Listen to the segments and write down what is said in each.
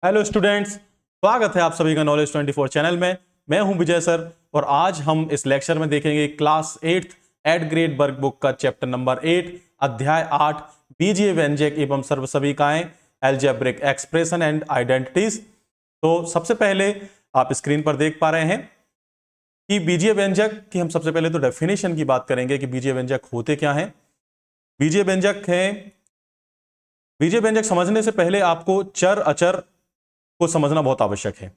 Hello students, स्वागत है आप सभी का नॉलेज 24 चैनल में। मैं हूं विजय सर और आज हम इस लेक्चर में देखेंगे class 8 eight grade work book का चैप्टर नंबर 8 अध्याय 8 बीजीय व्यंजक एवं सर्वसभिकाएं अलजेब्रिक एक्सप्रेशन एंड आइडेंटिटीज। तो सबसे पहले आप स्क्रीन पर देख पा रहे हैं कि बीजीय व्यंजक की हम सबसे पहले तो डेफिनेशन की बात करेंगे कि बीजीय व्यंजक होते क्या हैं। बीजीय व्यंजक हैं, बीजीय व्यंजक समझने से पहले आपको चर अचर को समझना बहुत आवश्यक है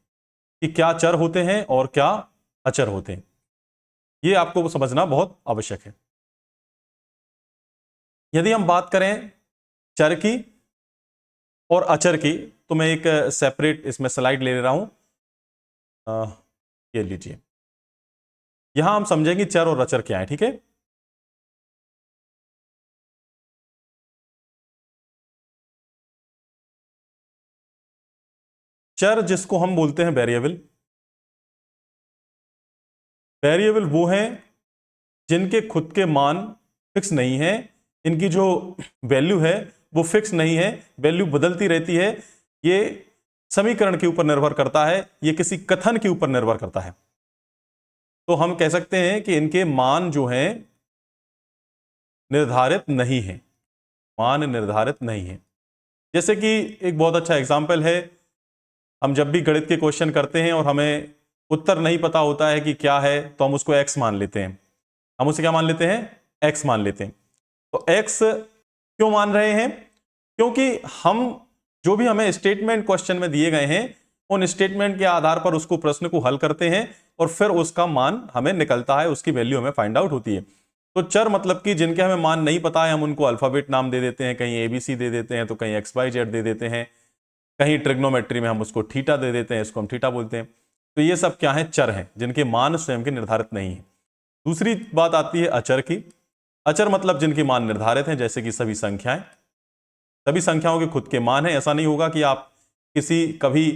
कि क्या चर होते हैं और क्या अचर होते हैं। यह आपको समझना बहुत आवश्यक है। यदि हम बात करें चर की और अचर की तो मैं एक सेपरेट इसमें स्लाइड ले रहा हूं। ये लीजिए, यहां हम समझेंगे चर और अचर क्या है। ठीक है, चर जिसको हम बोलते हैं वेरिएबल, वेरिएबल वो हैं जिनके खुद के मान फिक्स नहीं है, इनकी जो वैल्यू है वो फिक्स नहीं है, वैल्यू बदलती रहती है। ये समीकरण के ऊपर निर्भर करता है, ये किसी कथन के ऊपर निर्भर करता है। तो हम कह सकते हैं कि इनके मान जो हैं निर्धारित नहीं है, मान निर्धारित नहीं है। जैसे कि एक बहुत अच्छा एग्जाम्पल है, हम जब भी गणित के क्वेश्चन करते हैं और हमें उत्तर नहीं पता होता है कि क्या है तो हम उसको x मान लेते हैं। हम उसे क्या मान लेते हैं? x मान लेते हैं। तो x क्यों मान रहे हैं? क्योंकि हम जो भी हमें स्टेटमेंट क्वेश्चन में दिए गए हैं उन स्टेटमेंट के आधार पर उसको प्रश्न को हल करते हैं और फिर उसका मान हमें निकलता है, उसकी वैल्यू हमें फाइंड आउट होती है। तो चर मतलब कि जिनके हमें मान नहीं पता है हम उनको अल्फाबेट नाम दे देते हैं, कहीं ABC दे देते हैं तो कहीं XYZ दे देते हैं, कहीं ट्रिग्नोमेट्री में हम उसको थीटा दे देते हैं, इसको हम थीटा बोलते हैं। तो ये सब क्या है? चर हैं जिनके मान स्वयं के निर्धारित नहीं है। दूसरी बात आती है अचर की। अचर मतलब जिनके मान निर्धारित हैं, जैसे कि सभी संख्याएं। सभी संख्याओं के खुद के मान हैं। ऐसा नहीं होगा कि आप किसी कभी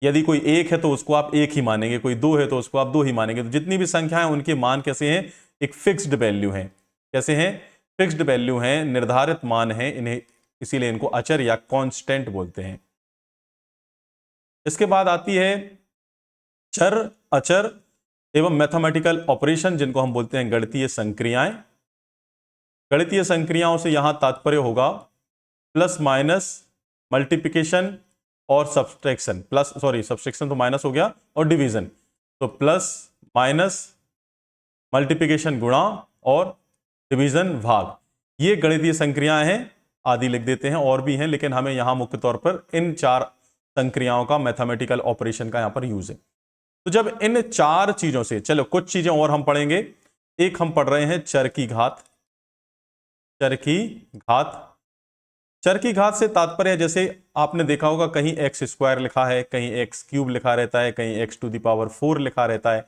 यदि कोई एक है तो उसको आप एक ही मानेंगे, कोई दो है तो उसको आप दो ही मानेंगे। तो जितनी भी संख्याएं उनके मान कैसे हैं? एक फिक्स्ड वैल्यू हैं। कैसे हैं? फिक्स्ड वैल्यू हैं, निर्धारित मान हैं, इन्हें इसीलिए इनको अचर या कांस्टेंट बोलते हैं। इसके बाद आती है चर, अचर एवं मैथमेटिकल ऑपरेशन, जिनको हम बोलते हैं गणितीय संक्रियाएं। गणितीय संक्रियाओं से यहां तात्पर्य होगा प्लस माइनस, मल्टीप्लिकेशन और सब्सट्रैक्शन। प्लस सॉरी सब्सट्रैक्शन तो माइनस हो गया, और डिवीजन। तो प्लस माइनस, मल्टीप्लिकेशन गुणा और डिवीजन भाग, ये गणितीय संक्रियाएं हैं। आदि लिख देते हैं, और भी हैं लेकिन हमें यहां मुख्य तौर पर इन चार संक्रियाओं का, मैथमेटिकल ऑपरेशन का यहां पर यूज है। तो जब इन चार चीजों से, चलो कुछ चीजें और हम पढ़ेंगे। एक हम पढ़ रहे हैं चर की घात। चर की घात, चर की घात से तात्पर्य, जैसे आपने देखा होगा कहीं एक्स स्क्वायर लिखा है, कहीं एक्स क्यूब लिखा रहता है, कहीं एक्स टू द पावर 4 लिखा रहता है।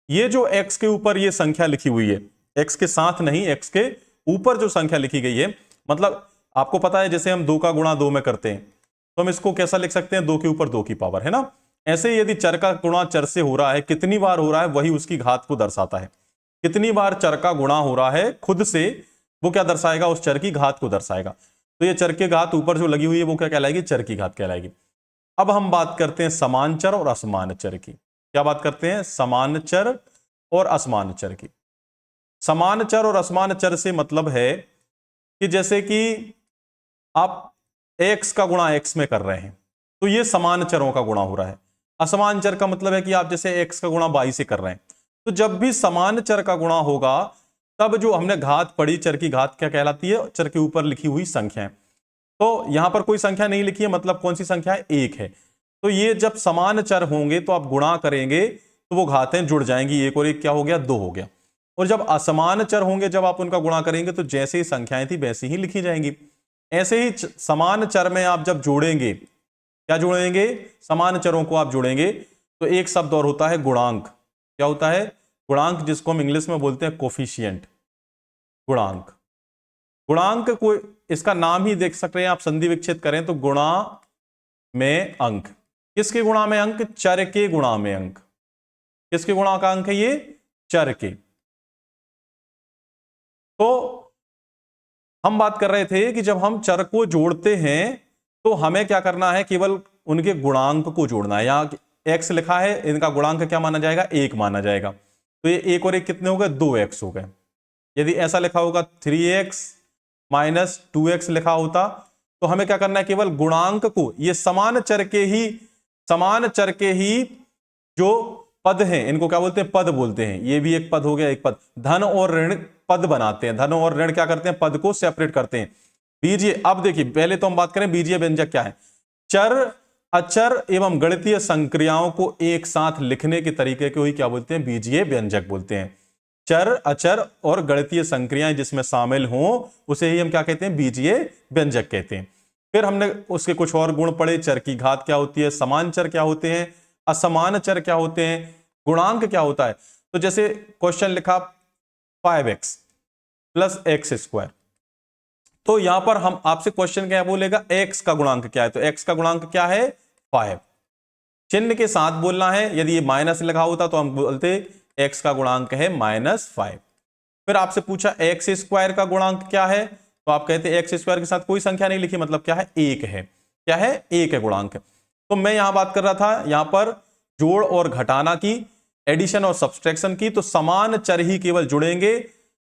ये जो एक्स के ऊपर ये संख्या लिखी हुई है, एक्स के साथ नहीं, एक्स के ऊपर जो संख्या लिखी गई है, मतलब आपको पता है जैसे हम 2 का गुणा 2 में करते हैं तो हम इसको कैसा लिख सकते हैं? 2 के ऊपर 2 की पावर, है ना। ऐसे ही यदि चर का गुणा चर से हो रहा है, कितनी बार हो रहा है वही उसकी घात को दर्शाता है। कितनी बार चर का गुणा हो रहा है खुद से, वो क्या दर्शाएगा? उस चर की घात को दर्शाएगा। तो ये चर की घात ऊपर जो लगी हुई है वो क्या कहलाएगी? चर की घात कहलाएगी। अब हम बात करते हैं समान चर और असमान चर की। क्या बात करते हैं? समान चर और असमान चर की। समान चर और असमान चर से मतलब है कि जैसे कि आप x का गुणा x में कर रहे हैं तो ये समान चरों का गुणा हो रहा है। असमान चर का मतलब है कि आप जैसे x का गुणा y से कर रहे हैं। तो जब भी समान चर का गुणा होगा तब जो हमने घात पढ़ी, चर की घात क्या कहलाती है? चर के ऊपर लिखी हुई संख्याएं। तो यहां पर कोई संख्या नहीं लिखी है, मतलब कौन सी संख्या है? एक है। तो ये जब समान चर होंगे तो आप गुणा करेंगे तो वो घातें जुड़ जाएंगी, एक और एक क्या हो गया? 2 हो गया। और जब असमान चर होंगे, जब आप उनका गुणा करेंगे तो जैसे ही संख्याएं थी वैसी ही लिखी जाएंगी। ऐसे ही समान चर में आप जब जोड़ेंगे, क्या जोड़ेंगे? समान चरों को आप जोड़ेंगे तो एक शब्द और होता है गुणांक। क्या होता है? गुणांक, जिसको हम इंग्लिश में बोलते हैं कोफिशिएंट। गुणांक, गुणांक को इसका नाम ही देख सकते हैं आप, संधि विच्छेद करें तो गुणा में अंक। किसके गुणा में अंक? चर के गुणा में अंक। किसके गुणा का अंक है ये? चर के। तो हम बात कर रहे थे कि जब हम चर को जोड़ते हैं तो हमें क्या करना है? केवल उनके गुणांक को जोड़ना है। यहाँ x लिखा है, इनका गुणांक क्या माना जाएगा, 1 माना जाएगा। तो ये 1 और 1 कितने हो गए, 2x हो गए। यदि ऐसा लिखा होगा 3x माइनस 2x लिखा होता, तो हमें क्या करना है, केवल गुणांक को, ये समान चर के ही जो पद हैं, इनको क्या बोलते हैं, पद बोलते हैं। ये भी एक पद हो गया, एक पद। धन और ऋण पद बनाते हैं, धन और ऋण क्या करते हैं, पद को सेपरेट करते हैं। बीजीय, अब देखिए पहले तो हम बात करें बीजीय व्यंजक क्या है। चर, अचर एवं गणितीय संक्रियाओं को एक साथ लिखने के तरीके को ही क्या बोलते हैं, बीजीय व्यंजक बोलते हैं। चर, अचर और गणितीय संक्रियाएं जिसमें शामिल हों उसे ही हम क्या कहते हैं, बीजीय व्यंजक कहते हैं। फिर हमने उसके कुछ और गुण पढ़े, चर की घात क्या होती है, समान चर क्या होते हैं, असमान चर क्या होते हैं, गुणांक क्या होता है। तो जैसे क्वेश्चन लिखा 5x प्लस एक्स स्क्वायर, तो यहां पर हम आपसे क्वेश्चन क्या बोलेगा, x का गुणांक क्या है, तो x का गुणांक क्या है, 5। चिन्ह के साथ बोलना है, यदि ये माइनस लगा होता तो हम बोलते x का गुणांक है -5। फिर आपसे पूछा एक्स स्क्वायर का गुणांक क्या है, तो आप कहते एक्स स्क्वायर के साथ कोई संख्या नहीं लिखी, मतलब क्या है, 1 है। क्या है, 1 है गुणांक। तो मैं यहां बात कर रहा था यहां पर जोड़ और घटाना की, एडिशन और सब्सट्रैक्शन की। तो समान चर ही केवल जुड़ेंगे,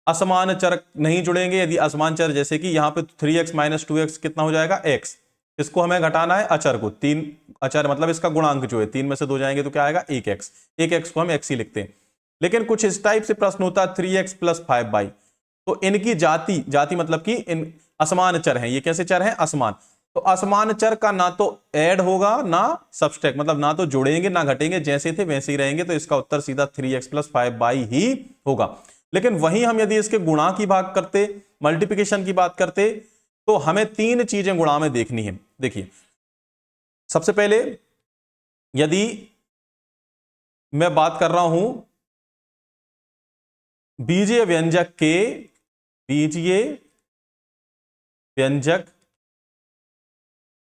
असमान चर नहीं जुड़ेंगे। यदि असमान चर जैसे कि यहां पे 3x माइनस 2x कितना हो जाएगा, x। इसको हमें घटाना है अचर को, 3 अचर मतलब इसका गुणांक जो है 3 में से 2 जाएंगे तो क्या आएगा, 1x। 1x को हम x ही लिखते हैं। लेकिन कुछ इस टाइप से प्रश्न होता है 3x प्लस 5y, तो इनकी जाति मतलब कि इन असमान चर हैं। ये कैसे चर हैं, असमान। तो असमान चर का ना तो ऐड होगा ना सब्सट्रैक्ट, मतलब ना तो जुड़ेंगे ना घटेंगे, जैसे थे वैसे ही रहेंगे। तो इसका उत्तर सीधा 3x प्लस 5y ही होगा। लेकिन वहीं हम यदि इसके गुणा की बात करते, मल्टीप्लिकेशन की बात करते, तो हमें 3 चीजें गुणा में देखनी है। देखिए सबसे पहले यदि मैं बात कर रहा हूं बीजीय व्यंजक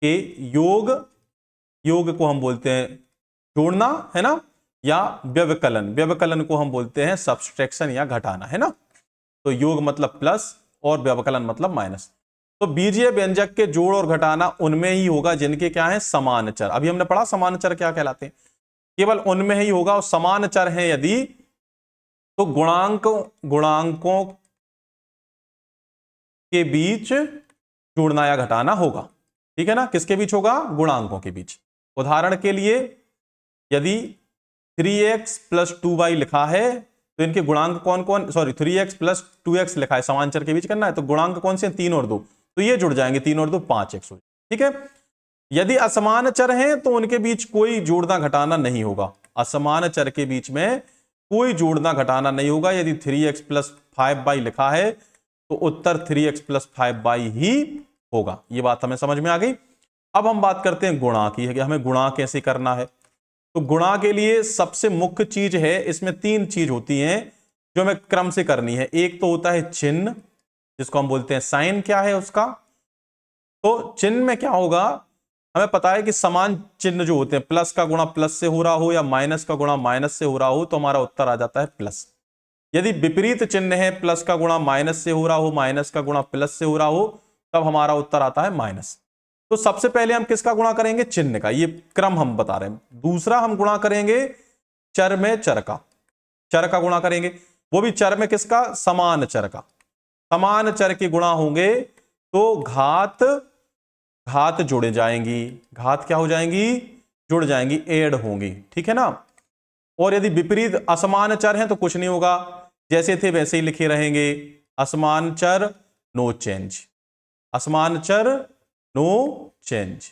के योग को हम बोलते हैं जोड़ना, है ना, या व्यवकलन को हम बोलते हैं सब्सट्रैक्शन या घटाना, है ना। तो योग मतलब प्लस और व्यवकलन मतलब माइनस। तो बीजीय व्यंजक के जोड़ और घटाना उनमें ही होगा जिनके क्या है, समान चर। अभी हमने पढ़ा समान चर क्या कहलाते हैं, केवल उनमें ही होगा। और समान चर हैं यदि, तो गुणांकों के बीच जोड़ना या घटाना होगा, ठीक है ना। किसके बीच होगा, गुणांकों के बीच। उदाहरण के लिए यदि 3x प्लस 2y लिखा है, तो इनके गुणांक कौन कौन, सॉरी 3x प्लस 2x लिखा है, समांतर के बीच करना है, तो गुणांक कौन से, 3 और 2, तो ये जुड़ जाएंगे, 3 और 2 5x हो जाएगा, ठीक है। यदि असमान चर हैं तो उनके बीच कोई जोड़ना घटाना नहीं होगा। असमान चर के बीच में कोई जोड़ना घटाना नहीं होगा। यदि 3x प्लस 5y लिखा है तो उत्तर 3x प्लस 5y ही होगा। ये बात हमें समझ में आ गई। अब हम बात करते हैं गुणा की, है कि हमें गुणा कैसे करना है। तो गुणा के लिए सबसे मुख्य चीज है, इसमें 3 चीज होती हैं जो हमें क्रम से करनी है। एक तो होता है चिन्ह, जिसको हम बोलते हैं साइन, क्या है उसका। तो चिन्ह में क्या होगा, हमें पता है कि समान चिन्ह जो होते हैं, प्लस का गुणा प्लस से हो रहा हो या माइनस का गुणा माइनस से हो रहा हो, तो हमारा उत्तर आ जाता है प्लस। यदि विपरीत चिन्ह है, प्लस का गुणा माइनस से हो रहा हो, माइनस का गुणा प्लस से हो रहा हो, तब हमारा उत्तर आता है माइनस। तो सबसे पहले हम किसका गुणा करेंगे, चिन्ह का, ये क्रम हम बता रहे हैं। दूसरा हम गुणा करेंगे चर में चर का गुणा करेंगे, वो भी चर में किसका, समान चर का। समान चर के गुणा होंगे तो घात जुड़ जाएंगी। घात क्या हो जाएंगी, जुड़ जाएंगी, ऐड होंगी, ठीक है ना। और यदि विपरीत असमान चर हैं तो कुछ नहीं होगा, जैसे थे वैसे ही लिखे रहेंगे। असमान चर नो चेंज, असमान चर नो चेंज,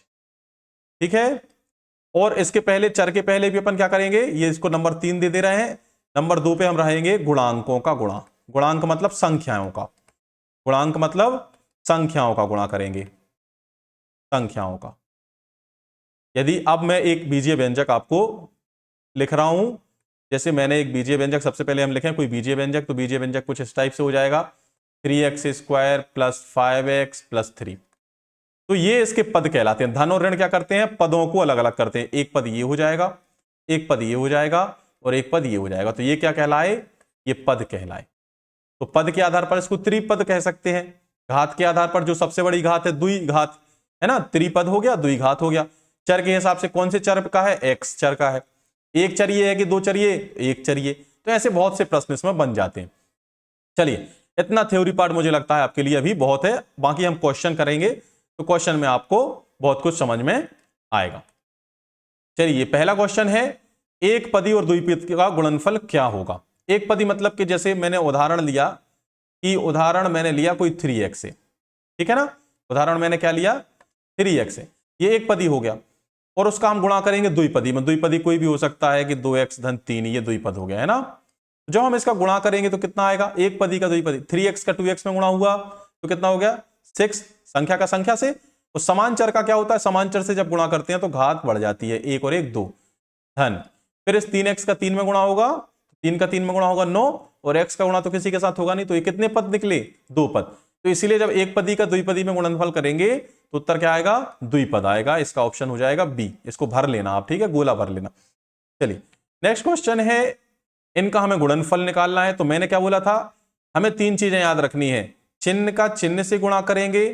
ठीक है। और इसके पहले, चर के पहले भी अपन क्या करेंगे, ये इसको नंबर 3 दे रहे हैं। नंबर 2 पे हम रहेंगे गुणांकों का गुणा। गुणांक मतलब संख्याओं का, गुणांक मतलब संख्याओं का गुणा करेंगे, संख्याओं का। यदि अब मैं एक बीजीय व्यंजक आपको लिख रहा हूं, जैसे मैंने एक बीजीय व्यंजक, सबसे पहले हम लिखें कोई बीजीय व्यंजक, तो बीजीय व्यंजक कुछ इस टाइप से हो जाएगा 3x square plus 5x plus 3। तो ये इसके पद कहलाते हैं। धन और ऋण क्या करते हैं, पदों को अलग अलग करते हैं। एक पद ये हो जाएगा, एक पद ये हो जाएगा और एक पद ये हो जाएगा, तो ये क्या कहलाए, ये पद कहलाए। तो पद के आधार पर इसको त्रिपद कह सकते हैं। घात के आधार पर जो सबसे बड़ी घात है द्विघात, है ना, त्रिपद हो गया, द्विघात हो गया। चर के हिसाब से कौन से चर का है, एक्स चर का है। एक चर ये है कि दो चर ये, एक चर ये। तो ऐसे बहुत से प्रश्न इसमें बन जाते हैं। चलिए, इतना थ्योरी पार्ट मुझे लगता है आपके लिए अभी बहुत है, बाकी हम क्वेश्चन करेंगे तो क्वेश्चन में आपको बहुत कुछ समझ में आएगा। चलिए, पहला क्वेश्चन है, एक पदी और द्विपदी का गुणनफल क्या होगा। एक पदी मतलब कि जैसे मैंने उदाहरण लिया कि उदाहरण मैंने लिया कोई 3x है, ठीक है ना, उदाहरण मैंने क्या लिया 3x है, ये एक पदी हो गया और उसका हम गुणा करेंगे द्विपदी में। द्विपदी कोई भी हो सकता है कि 2x धन 3, ये द्विपद हो गया है ना। जब हम इसका गुणा करेंगे तो कितना आएगा, एक पदी का द्विपदी, 3x का 2x में गुणा हुआ तो कितना हो गया 6, संख्या का संख्या से। तो समान चर का क्या होता है, समान चर से जब गुणा करते हैं तो घात बढ़ जाती है, 1 और 1 2 धन, फिर इस 3x का 3 में गुणा होगा, 3 का 3 में गुणा होगा 9, और x का गुणा तो किसी के साथ होगा नहीं, तो ये कितने पद निकले, 2 पद। तो इसीलिए जब एक पदी का द्विपदी में गुणनफल करेंगे तो उत्तर क्या आएगा, द्विपद आएगा। इसका ऑप्शन हो जाएगा बी, इसको भर लेना आप, ठीक है, गोला भर लेना। चलिए, नेक्स्ट क्वेश्चन है, इनका हमें गुणनफल निकालना है। तो मैंने क्या बोला था, हमें 3 चीजें याद रखनी है, चिन्ह का चिन्ह से गुणा करेंगे,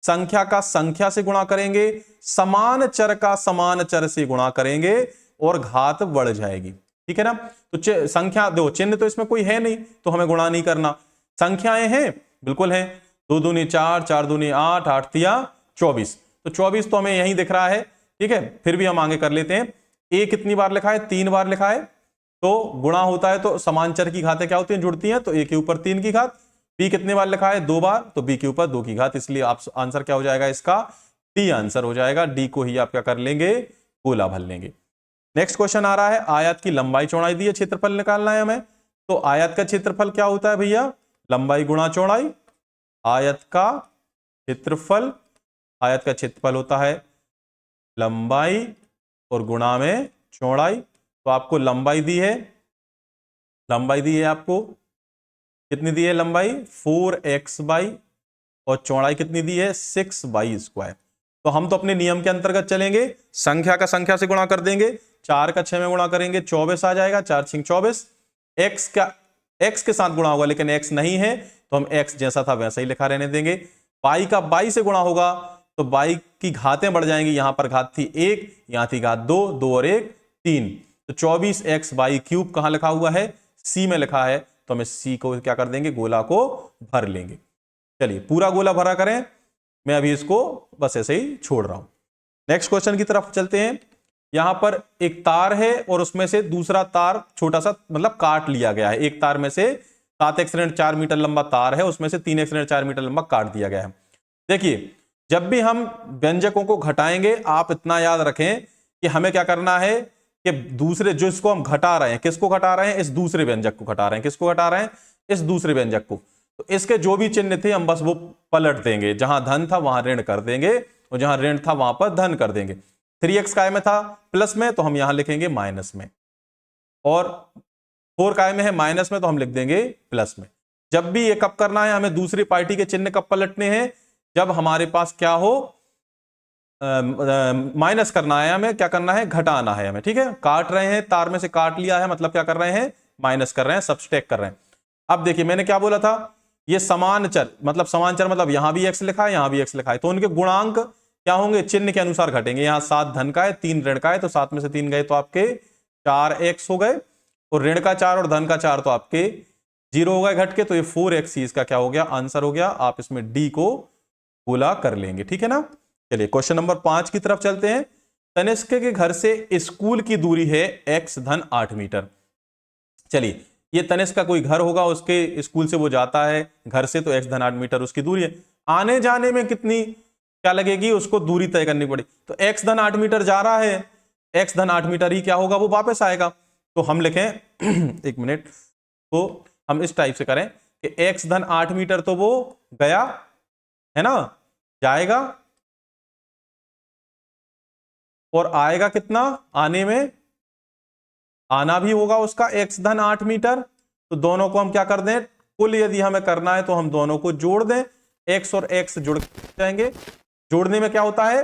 संख्या का संख्या से गुणा करेंगे, समान चर का समान चर से गुणा करेंगे और घात बढ़ जाएगी, ठीक है ना। तो संख्या दो, चिन्ह तो इसमें कोई है नहीं तो हमें गुणा नहीं करना, संख्याएं हैं बिल्कुल हैं, 2 दूनी 4, 4 दूनी 8, 8 तिया 24, तो 24 तो हमें यहीं दिख रहा है, ठीक है। फिर भी हम आगे कर लेते हैं, ए कितनी बार लिखा है, 3 बार लिखा है, तो गुणा होता है तो समान चर की घातें क्या होती हैं, जुड़ती हैं, तो ए के ऊपर 3 की घात। बी कितनी बार लिखा है, 2 बार, तो बी के ऊपर 2 की घात, इसलिए आप आंसर क्या हो जाएगा इसका, डी आंसर हो जाएगा। डी को ही आप क्या कर लेंगे, गोला भर लेंगे। नेक्स्ट क्वेश्चन आ रहा है, आयत की लंबाई चौड़ाई दी है, क्षेत्रफल निकालना है हमें। तो आयत का क्षेत्रफल क्या होता है भैया, लंबाई गुणा चौड़ाई। आयत का क्षेत्रफल, आयत का क्षेत्रफल होता है लंबाई और गुणा में चौड़ाई। तो आपको लंबाई दी है, लंबाई दी है आपको कितनी दी है, लंबाई 4x/, और चौड़ाई कितनी दी है 6y²। तो हम तो अपने नियम के अंतर्गत चलेंगे, संख्या का संख्या से गुणा कर देंगे, 4 का 6 में गुणा करेंगे 24 आ जाएगा, 4 6 24। x का x के साथ गुणा होगा लेकिन x नहीं है तो हम x जैसा था वैसा ही लिखा रहने देंगे। y का y से गुणा होगा तो y की घातें बढ़ जाएंगी, यहां पर घात थी 1, यहां थी घात 2, 2 और 1 3, तो 24x/3 कहां लिखा हुआ है, c में लिखा है, तो हमें c को क्या कर देंगे, गोला को भर लेंगे। चलिए, पूरा गोला भरा करें, मैं अभी इसको बस ऐसे ही छोड़ रहा हूं। नेक्स्ट क्वेश्चन की तरफ चलते हैं। यहां पर एक तार है और उसमें से दूसरा तार छोटा सा मतलब काट लिया गया है, एक तार में से 7x-4 मीटर लंबा तार है, उसमें से 3x-4 मीटर लंबा काट दिया गया है। देखिए, जब भी हम व्यंजकों को घटाएंगे आप इतना याद रखें कि हमें क्या करना है कि दूसरे जो इसको हम घटा रहे हैं, किसको घटा रहे हैं, इस दूसरे व्यंजक को घटा रहे हैं, किसको घटा रहे हैं, इस दूसरे व्यंजक को। तो इसके जो भी चिन्ह थे हम बस वो पलट देंगे, जहां धन था वहां ऋण कर देंगे और जहां ऋण था वहां पर धन कर देंगे। 3x काय में था प्लस में तो हम यहां लिखेंगे माइनस में, और 4 काय में है माइनस में तो हम लिख देंगे प्लस में। जब भी ये कब करना है, हमें दूसरी पार्टी के चिन्ह कब पलटने हैं, जब हमारे पास क्या हो, माइनस करना है, हमें क्या करना है, घटाना है हमें, ठीक है। काट रहे हैं, तार में से काट लिया है मतलब क्या कर रहे हैं, माइनस कर रहे हैं, सब्सट्रैक्ट कर रहे हैं। अब देखिए मैंने क्या बोला था, ये समान चर मतलब यहां भी x लिखा है यहां भी x लिखा है, तो उनके गुणांक क्या होंगे, चिन्ह के अनुसार घटेंगे। यहां 7 धन का है 3 ऋण का है, तो 7 में से 3 गए तो आपके 4x हो गए, और ऋण का 4 और धन का 4 तो आपके 0 हो गए घट के, तो ये 4x ही इसका क्या हो गया, आंसर हो गया। आप इसमें डी को गोला कर लेंगे, ठीक है ना। चलिए, क्वेश्चन नंबर 5 की तरफ चलते हैं। तनिष्क के घर से स्कूल की दूरी है x धन 8 मीटर। चलिए, ये तनिष्क का कोई घर होगा, उसके स्कूल से वो जाता है घर से, तो x धन 8 मीटर उसकी दूरी है। आने जाने में कितनी क्या लगेगी, उसको दूरी तय करनी पड़ी, तो x धन 8 मीटर जा रहा है, x धन 8 मीटर ही क्या होगा, वो वापस आएगा। तो हम लिखें एक मिनट, तो हम इस टाइप से करें कि x धन 8 मीटर तो वो गया है ना, जाएगा, और आएगा कितना, आने में आना भी होगा उसका x धन 8 मीटर। तो दोनों को हम क्या कर दें, कुल यदि हमें करना है तो हम दोनों को जोड़ दें, x और x जुड़ जाएंगे। जोड़ने में क्या होता है,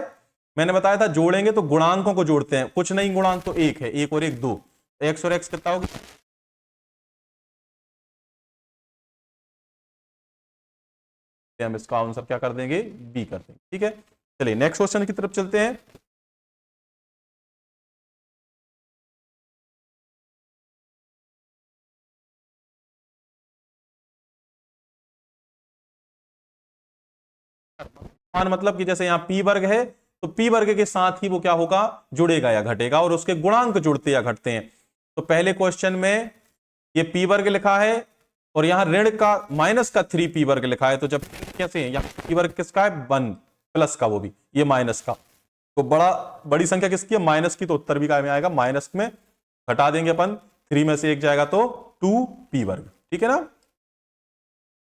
मैंने बताया था जोड़ेंगे तो गुणांकों को जोड़ते हैं, कुछ नहीं गुणांक तो 1 है, 1 और 1 2, x और x कितना होगा, हम इसका आंसर क्या कर देंगे, बी कर देंगे, ठीक है। चलिए, नेक्स्ट क्वेश्चन की तरफ चलते हैं। मान मतलब कि जैसे यहाँ p वर्ग है तो p वर्ग के साथ ही वो क्या होगा, जुड़ेगा या घटेगा, और उसके गुणांक जुड़ते या घटते हैं। तो पहले क्वेश्चन में ये p वर्ग लिखा है और यहाँ ऋण का माइनस का 3p वर्ग लिखा है, तो जब कैसे है, यहाँ p वर्ग किसका है, 1 प्लस का, वो भी ये माइनस का, तो बड़ी संख्या किसकी है, माइनस की, तो उत्तर भी क्या में आएगा, माइनस में। घटा देंगे अपन, 3 में से 1 जाएगा तो 2p वर्ग, ठीक है ना।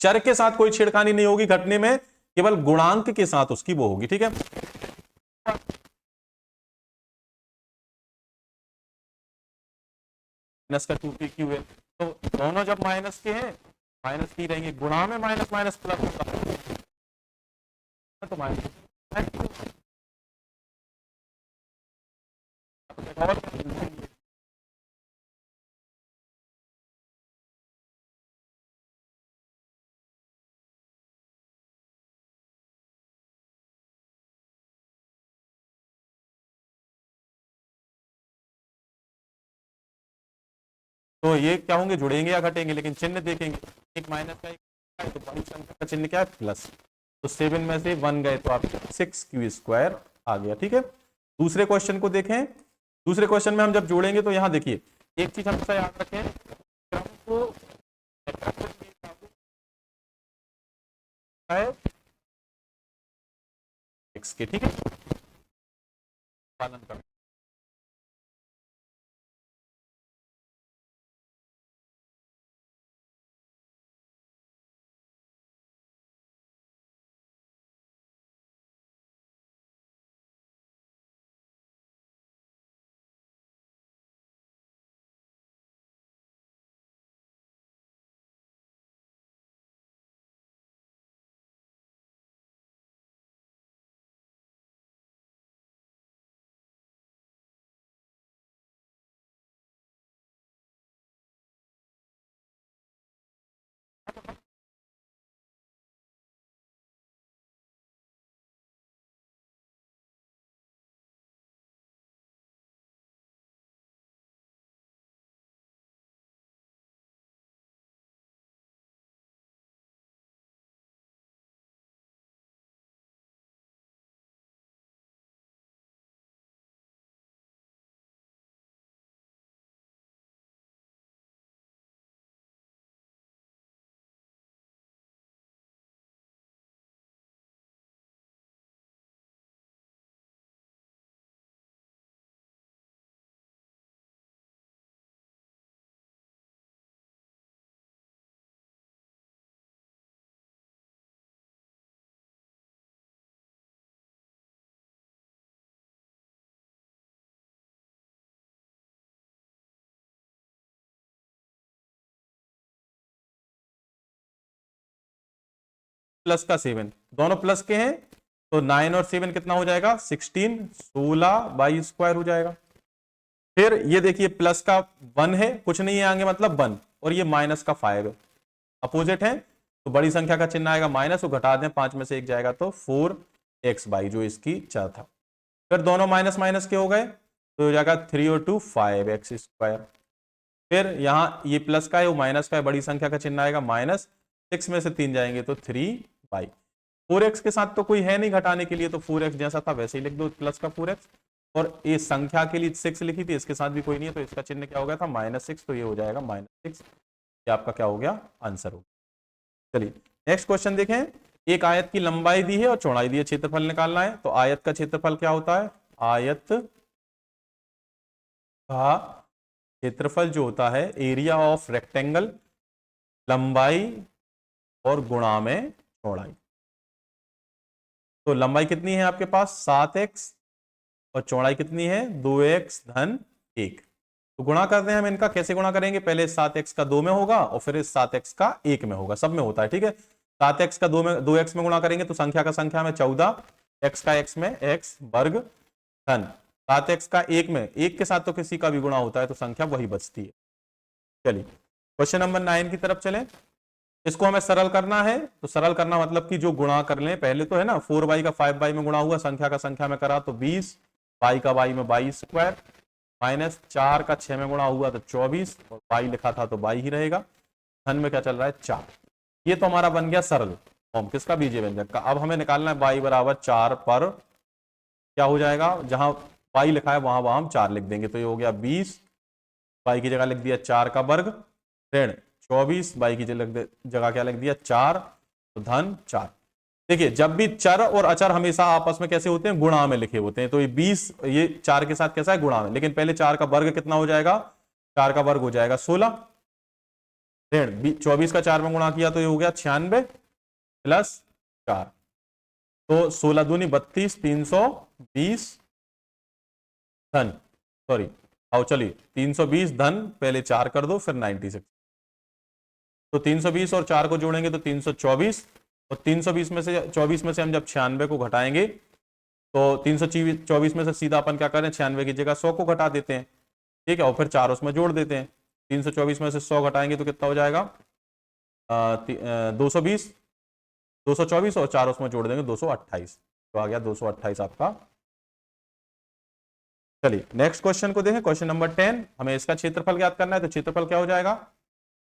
चर के साथ कोई छेड़खानी नहीं होगी घटने में, केवल गुणांक के साथ उसकी वो होगी, ठीक है। माइनस का 2p क्यों है, तो दोनों जब माइनस के हैं माइनस की रहेंगे, गुणा में माइनस माइनस प्लस होगा तो माइनस। तो ये क्या होंगे, जुड़ेंगे या घटेंगे, लेकिन चिन्ह देखेंगे, एक माइनस का एक है, तो बड़ी संख्या का चिन्ह क्या है, प्लस। तो 7 में से 1 गए तो आप 6q² आ गया, ठीक है। दूसरे क्वेश्चन को देखें। दूसरे क्वेश्चन में हम जब जोड़ेंगे तो यहां देखिए, एक चीज हमेशा याद रखें, क्रम को x के, ठीक है, पालन कर। प्लस का 7, दोनों प्लस के हैं, तो 9 और 7 कितना हो जाएगा, 16, 16/2 हो जाएगा। फिर ये देखिए प्लस का 1 है, कुछ नहीं है आगे, मतलब 1, और ये माइनस का 5 है, अपोजिट है, तो बड़ी संख्या का चिन्ह आएगा माइनस, वो घटा दें, 5 में से 1 जाएगा तो 4x/, जो इसकी चर था। फिर दोनों माइनस माइनस के हो गए, तो हो जाएगा 3 और 2 5x²। फिर यहाँ ये प्लस का है, वो माइनस का है, बड़ी संख्या का चिन्ह आएगा माइनस, 6 में से 3 जाएंगे तो 3/। 4x के साथ तो कोई है नहीं घटाने के लिए, तो 4x जैसा था वैसे ही लिख दो, प्लस का 4x, और ये संख्या के लिए 6 लिखी थी, इसके साथ भी कोई नहीं है, तो इसका चिन्ह क्या हो गया था, -6, तो ये हो जाएगा -6। ये आपका क्या हो गया, आंसर हो गया। चलिए नेक्स्ट क्वेश्चन देखें। एक आयत की लंबाई दी है और चौड़ाई दी है, क्षेत्रफल निकालना है। तो आयत का क्षेत्रफल क्या होता है, आयत का क्षेत्रफल जो होता है, एरिया ऑफ रेक्टेंगल, लंबाई और गुणा में चौड़ाई। तो लंबाई कितनी है आपके पास, 7x, और चौड़ाई कितनी है, 2x धन 1। तो गुणा करते हैं हम इनका, कैसे गुणा करेंगे, पहले 7x का 2 में होगा और फिर इस 7x का 1 में होगा, सब में होता है, ठीक है। 7x का 2x में गुणा करेंगे तो संख्या का संख्या में 14, x का x में x वर्ग धन 7x का 1 में, 1 के साथ तो किसी का भी गुणा होता है, तो संख्या वही बचती है। चलिए क्वेश्चन नंबर 9 की तरफ चलें। इसको हमें सरल करना है, तो सरल करना मतलब कि जो गुणा कर लें, पहले तो है ना 4y का 5y में गुणा हुआ, संख्या का संख्या में करा तो 20, y का y में 22², माइनस 4 का 6 में गुणा हुआ तो 24, और y लिखा था तो y ही रहेगा, धन में क्या चल रहा है 4। ये तो हमारा बन गया सरल। फॉर्म किसका, बीजीय व्यंजक का। अब हमें निकालना है y बराबर 4 पर क्या हो जाएगा, जहां y लिखा है वहां वहां हम 4 लिख देंगे, तो ये हो गया 20, y की जगह लिख दिया 4 का वर्ग, ऋण 24, y की जगह क्या लिख दिया 4, तो धन 4। देखिए जब भी चर और अचर हमेशा आपस में कैसे होते हैं, गुणा में लिखे होते हैं, तो ये 20 ये 4 के साथ कैसा है, गुणा में, लेकिन पहले 4 का वर्ग कितना हो जाएगा, 4 का वर्ग हो जाएगा 16, ऋण 24 का 4 में गुणा किया तो ये हो गया 96 प्लस 4, तो 16 दूनी 32, 320 धन, सॉरी आओ चलिए 320 धन, पहले 4 कर दो फिर 96, तो 320 और 4 को जोड़ेंगे तो 324, और 320 में से 24 में से हम जब 96 को घटाएंगे तो 324 में से सीधा अपन क्या करें, 96 की जगह 100 को घटा देते हैं, ठीक है, और फिर 4 उसमें जोड़ देते हैं, 324 में से 100 घटाएंगे तो कितना हो जाएगा 220, 224 और 4 उसमें जोड़ देंगे 228, तो आ गया 228 आपका। चलिए नेक्स्ट क्वेश्चन को देखें, क्वेश्चन नंबर 10, हमें इसका क्षेत्रफल ज्ञात करना है, तो क्षेत्रफल क्या हो जाएगा,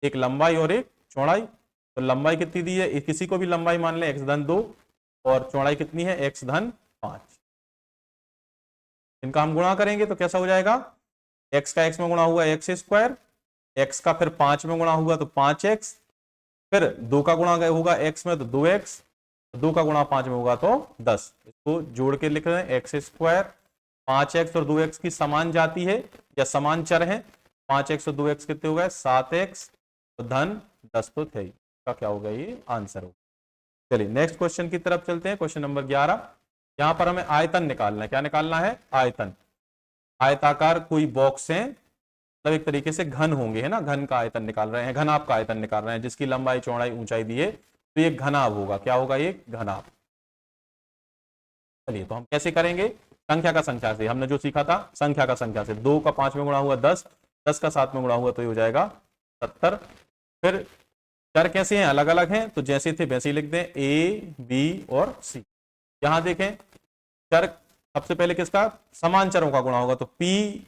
एक लंबाई और एक चौड़ाई, तो लंबाई कितनी दी है, किसी को भी लंबाई मान ले x धन 2, और चौड़ाई कितनी है x धन 5, इनका हम गुणा करेंगे तो कैसा हो जाएगा, x का x में गुणा हुआ एक्स स्क्वायर, x का फिर 5 में गुणा हुआ तो 5x, फिर 2 का गुणा होगा x में तो 2x, 2 का गुणा 5 में होगा तो 10, इसको जोड़ के लिख रहे हैं एक्स स्क्वायर, 5x और 2x की समान जाती है या समान चर है, 5x और 2x कितने हो गए 7x, तो धन 10 तो थे, का क्या होगा ये आंसर होगा। चलिए नेक्स्ट क्वेश्चन की तरफ चलते हैं, क्वेश्चन नंबर 11, यहां पर हमें आयतन निकालना है, क्या निकालना है, आयतन, आयताकार कोई बॉक्स है, मतलब एक तरीके से घन होंगे, है ना, घन का आयतन निकाल रहे हैं, घनाभ का आयतन निकाल रहे हैं, जिसकी लंबाई चौड़ाई ऊंचाई दी है, तो ये घनाभ होगा, क्या होगा ये घनाभ। चलिए तो हम कैसे करेंगे, संख्या का संख्या से, हमने जो सीखा था संख्या का संख्या से, 2 का 5 में गुणा हुआ 10, 10 का 7 में गुणा हुआ तो ये हो जाएगा 70, फिर चर कैसे हैं, अलग अलग हैं, तो जैसे थे वैसे ही लिख दें, ए बी और सी। यहां देखें चर सबसे पहले किसका, समान चरों का गुणा होगा, तो p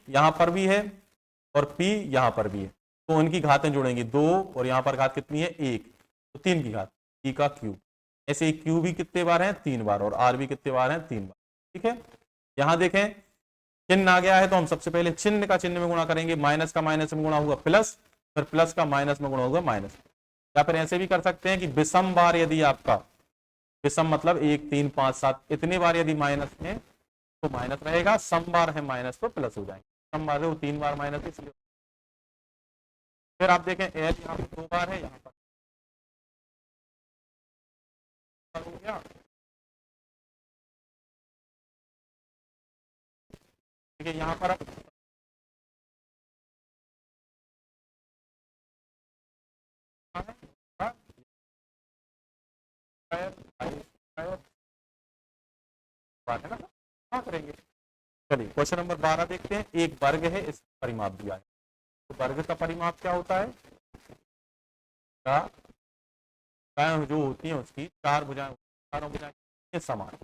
यहां पर भी है और p यहां पर भी है, तो उनकी घातें जुड़ेंगी 2, और यहां पर घात कितनी है 1, तो 3 की घात, p का क्यूब, ऐसे क्यू भी कितने बार है 3 बार, और r भी कितने बार है 3 बार, ठीक है। यहां देखें चिन्ह आ गया है, तो हम सबसे पहले चिन्ह का चिन्ह में गुणा करेंगे, माइनस का माइनस में गुणा हुआ प्लस, फिर प्लस का माइनस में गुणा हुआ माइनस, या फिर ऐसे भी कर सकते हैं कि विषम बार यदि आपका, विषम मतलब 1 3 5 7 इतने बार यदि माइनस में तो माइनस रहेगा, सम बार है माइनस तो प्लस हो जाएंगे, सम बार है वो 3 बार माइनस इसलिए। फिर आप देखें एल यहाँ पे 2 बार है, यहाँ पर हो गया, ठीक है, यहाँ पर आप बात है ना, क्या करेंगे। चलिए क्वेश्चन नंबर 12 देखते हैं, एक वर्ग है, इस परिमाप दिया है, तो वर्ग का परिमाप क्या होता है, का जो होती है उसकी 4 भुजाएं, चारों भुजाएं समान,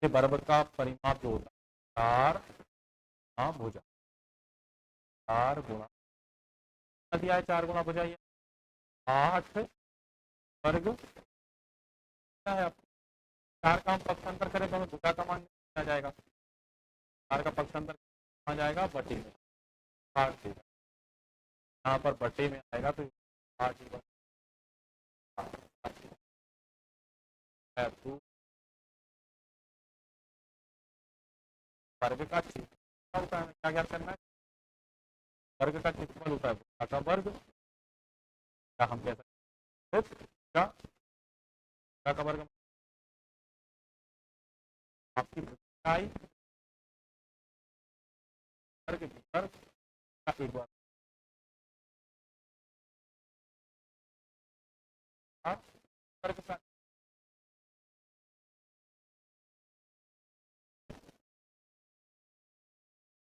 ये वर्ग का परिमाप जो होता है 4 भुजा, 4 गुणा दिया है, 4 गुणा भुजा 8 वर्ग, क्या है आपको 4 का हम पक्षांतर करें तो हमें भुजा का मान आ जाएगा, 4 का पक्षांतर आ जाएगा बटे में 8 देगा, यहाँ पर बटे में आएगा तो 8 वर्ग का क्षेत्रफल होता है, क्या क्या करना है, वर्ग का क्षेत्रफल होता है भुजा का वर्ग, क्या हम कह सकते हैं भुजा का वर्ग, आपकी भुजाई वर्ग वर्ग का एक बार वर्ग का।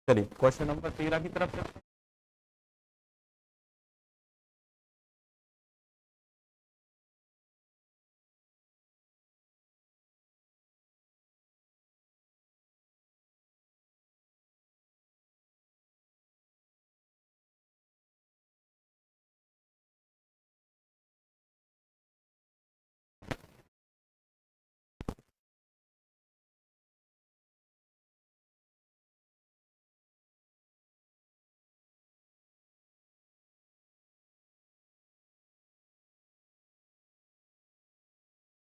चलिए क्वेश्चन नंबर 13 की तरफ चलते हैं,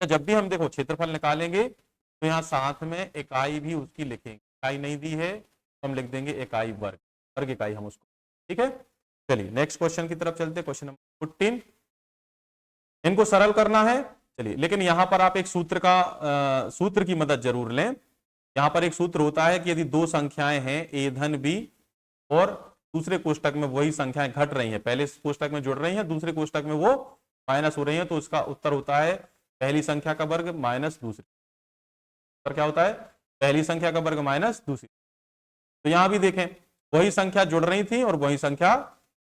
तो जब भी हम देखो क्षेत्रफल निकालेंगे तो यहाँ साथ में इकाई भी उसकी लिखेंगे, इकाई नहीं दी है तो हम लिख देंगे इकाई वर्ग, वर्ग इकाई हम उसको, ठीक है। चलिए नेक्स्ट क्वेश्चन की तरफ चलते हैं, क्वेश्चन नंबर 14। इनको सरल करना है, चलिए, लेकिन यहां पर आप एक सूत्र की मदद जरूर लें। यहां पर एक सूत्र होता है कि यदि दो संख्याएं हैं a धन b और दूसरे कोष्टक में वही संख्याएं घट रही हैं, पहले कोष्टक में जुड़ रही हैं, दूसरे कोष्टक में वो माइनस हो रही हैं, तो उसका उत्तर होता है पहली संख्या का वर्ग माइनस दूसरी। उत्तर क्या होता है? पहली संख्या का वर्ग माइनस दूसरी। तो यहां भी देखें, वही संख्या जुड़ रही थी और वही संख्या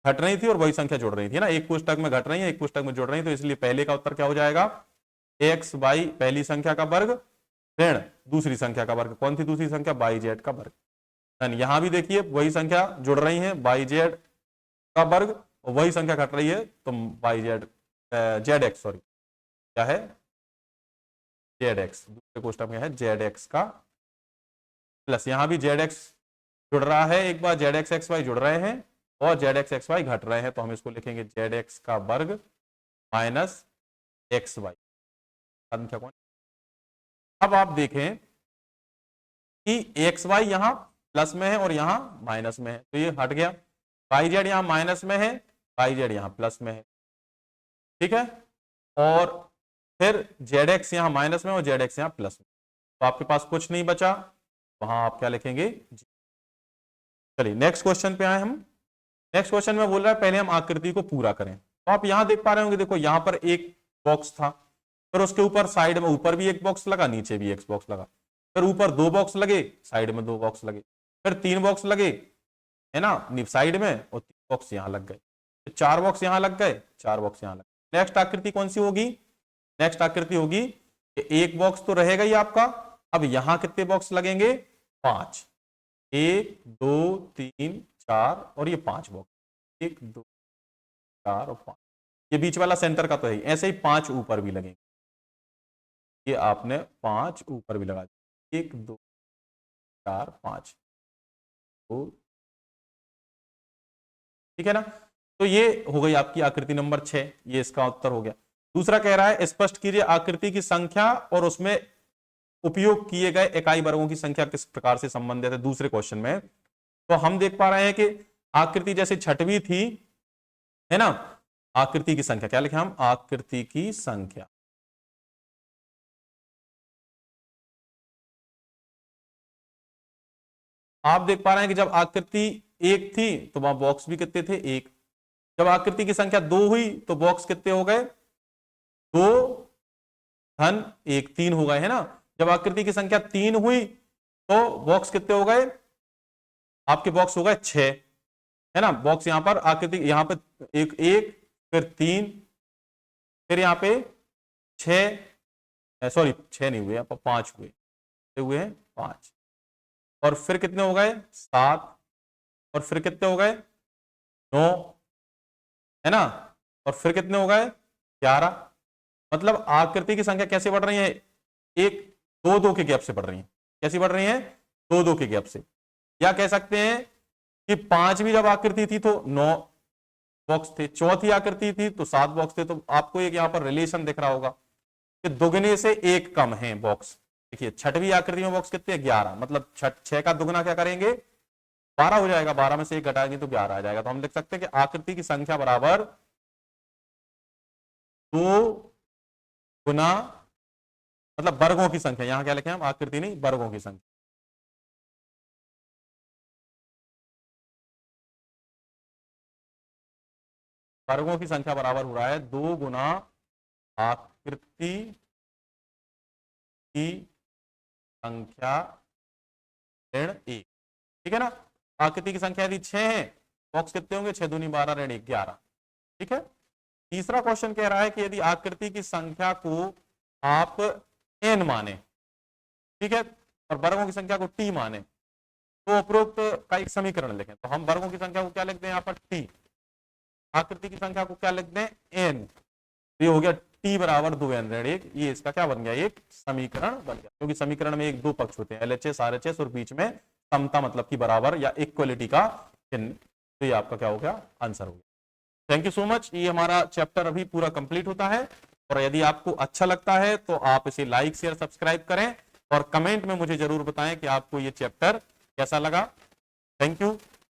घट रही थी और वही संख्या जुड़ रही थी ना, एक कोष्टक में घट रही है, एक कोष्टक में जुड़ रही है, तो इसलिए पहले का उत्तर क्या हो जाएगा? एक्स बाई पहली संख्या का वर्ग ऋण दूसरी संख्या का वर्ग। कौन थी दूसरी संख्या? बाई जेड का वर्ग। यहां भी देखिए वही संख्या जुड़ रही है, बाई जेड का वर्ग, और वही संख्या घट रही है तो by Z Z x, sorry क्या है? जेड एक्स, दूसरे कोष्टक में है जेड एक्स का प्लस, यहां भी जेड एक्स जुड़ रहा है, एक बार जेड एक्स एक्स वाई जुड़ रहे हैं और जेड एक्स एक्स वाई घट रहे हैं, तो हम इसको लिखेंगे जेड एक्स का वर्ग माइनस एक्स वाई। संख्या कौन? अब आप देखें कि एक्स वाई यहां प्लस में है और यहां माइनस में है, तो ये हट गया। बाई जेड यहां माइनस में है, बाई जेड यहां प्लस में है, ठीक है। और फिर जेड एक्स यहां माइनस में और जेड एक्स यहां प्लस में, तो आपके पास कुछ नहीं बचा, वहां आप क्या लिखेंगे? जी। चलिए नेक्स्ट क्वेश्चन पे आए हम। नेक्स्ट क्वेश्चन में बोल रहा है पहले हम आकृति को पूरा करें, तो आप यहां देख पा रहे होंगे, देखो यहां पर एक बॉक्स था, फिर उसके ऊपर साइड में ऊपर भी एक बॉक्स लगा, नीचे भी एक बॉक्स लगा, फिर ऊपर दो बॉक्स लगे, साइड में दो बॉक्स लगे, फिर तीन बॉक्स लगे, है ना, साइड में, और तीन बॉक्स यहां लग गए, चार बॉक्स यहां लग गए, चार बॉक्स यहां लग गए। नेक्स्ट आकृति कौन सी होगी? नेक्स्ट आकृति होगी एक बॉक्स तो रहेगा ही आपका, अब यहां कितने बॉक्स लगेंगे? 5, 1 2 3 4 और ये 5 बॉक्स, 1 2 4 और 5, ये बीच वाला सेंटर का तो है, ऐसे ही 5 ऊपर भी लगेंगे, ये आपने 5 ऊपर भी लगा दिया, 1 2 4 5 2, ठीक है ना। तो ये हो गई आपकी आकृति नंबर 6, ये इसका उत्तर हो गया। दूसरा कह रहा है स्पष्ट कीजिए आकृति की संख्या और उसमें उपयोग किए गए इकाई वर्गों की संख्या किस प्रकार से संबंधित है, दूसरे क्वेश्चन में। तो हम देख पा रहे हैं कि आकृति जैसे छठवीं थी, है ना, आकृति की संख्या क्या लिखे हम? आकृति की संख्या, आप देख पा रहे हैं कि जब आकृति 1 थी तो वहां बॉक्स भी कितने थे? 1। जब आकृति की संख्या 2 हुई तो बॉक्स कितने हो गए? 2 धन 1, 3 हो गए, है ना। जब आकृति की संख्या 3 हुई तो बॉक्स कितने हो गए? आपके बॉक्स हो गए 6, है ना। बॉक्स यहां पर आकृति, यहां पे एक, फिर 3, फिर यहां पे 6, सॉरी 6 नहीं हुए, 5 हुए हैं 5, और फिर कितने हो गए? 7, और फिर कितने हो गए? 9, है ना, और फिर कितने हो गए? 11। मतलब आकृति की संख्या कैसे बढ़ रही है? एक दो दो के गैप से बढ़ रही है। कैसी बढ़ रही है? दो दो के गैप से। या कह सकते हैं कि 5वीं जब आकृति थी तो 9 बॉक्स थे, चौथी आकृति थी तो 7 बॉक्स थे। तो आपको एक यहां पर रिलेशन दिख रहा होगा कि दुगने से एक कम है बॉक्स। देखिए छठवीं आकृति में बॉक्स कितने? 11, मतलब 6 का दुगना क्या करेंगे? 12 हो जाएगा, 12 में से एक घटाएंगे तो 11 आ जाएगा। तो हम लिख सकते हैं कि आकृति की संख्या बराबर 2 गुना, मतलब वर्गों की संख्या, यहां क्या लिखे हम? आकृति नहीं, वर्गों की संख्या। वर्गों की संख्या बराबर हो रहा है 2 गुना आकृति की संख्या ऋण 1, ठीक है ना। आकृति की संख्या यदि 6 है, बॉक्स कितने होंगे? 6 दूनी 12 ऋण 1, 11, ठीक है। तीसरा क्वेश्चन कह रहा है कि यदि आकृति की संख्या को आप n माने, ठीक है, और वर्गों की संख्या को t माने, तो उपरोक्त का एक समीकरण लिखें। तो हम वर्गों की संख्या को क्या लिखते हैं यहाँ पर? t, आकृति की संख्या को क्या लिखते हैं? n। ये हो गया t बराबर 2n ऋण 1, ये इसका क्या बन गया? एक समीकरण बन गया, क्योंकि समीकरण में एक दो पक्ष होते हैं, LHS RHS, और बीच में समता मतलब की बराबर या इक्वलिटी का चिन्ह। तो ये आपका क्या हो गया? आंसर हो गया। Thank you so much. ये हमारा चैप्टर अभी पूरा कंप्लीट होता है और यदि आपको अच्छा लगता है तो आप इसे लाइक शेयर सब्सक्राइब करें और कमेंट में मुझे जरूर बताएं कि आपको ये चैप्टर कैसा लगा। Thank you.